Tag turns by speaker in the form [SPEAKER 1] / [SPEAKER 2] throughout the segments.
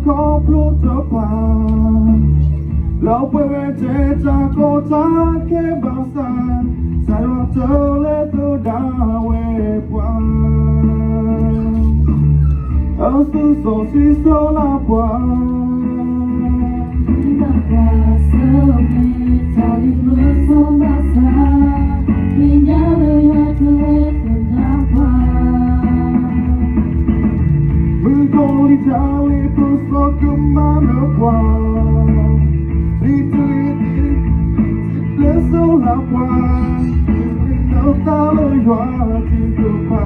[SPEAKER 1] có blues trở qua lâu quay về thế cha cô ta cái bao xa sai lo trở lên tôi đã về qua ở xứ sở xí số là qua Italy plus lo kemana qua Italy le sol la qua no ta lo joa ti do pa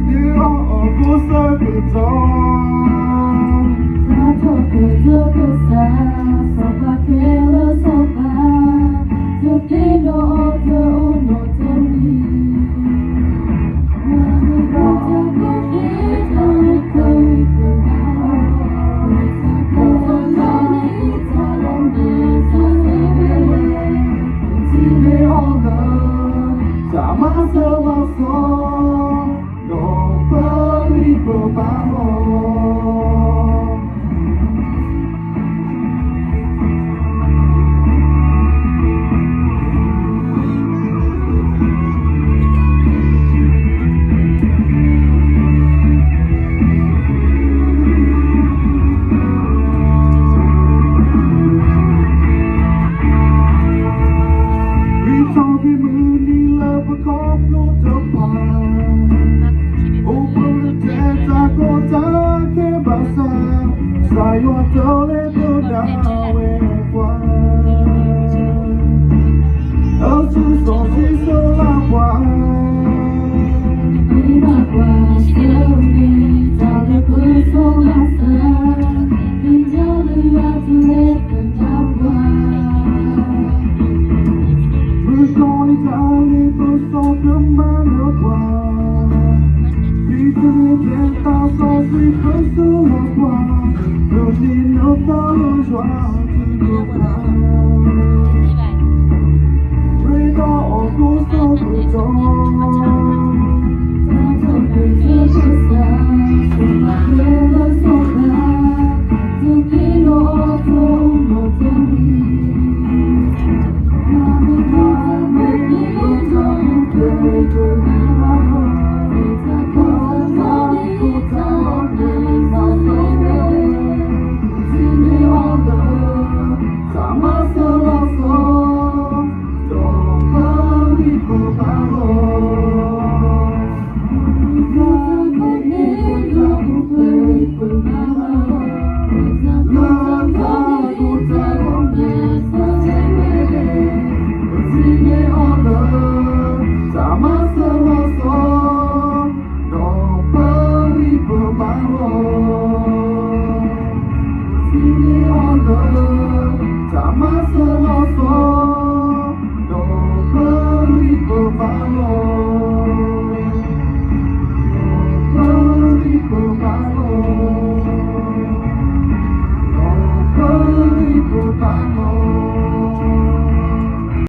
[SPEAKER 1] Đi ở phố xa cửa gió
[SPEAKER 2] Sa cho cửa giữa cửa xa Sa ba kê lơ sa ba Giờ kê đô thơ ô nô thơ mi
[SPEAKER 1] Sai lo trở lên tôi đã về qua ở xứ sở xí số là qua
[SPEAKER 2] đi mà qua sớm đi ta để bước xuống lá xa đi nhau đi ra từ hết từng năm qua
[SPEAKER 1] người con Italy tôi so cơm ba nước qua đi từ đêm ta so suy khởi số là qua rồi nhìn nó ta luôn joa thì được qua rồi đó ở phố sau cửa gió Sama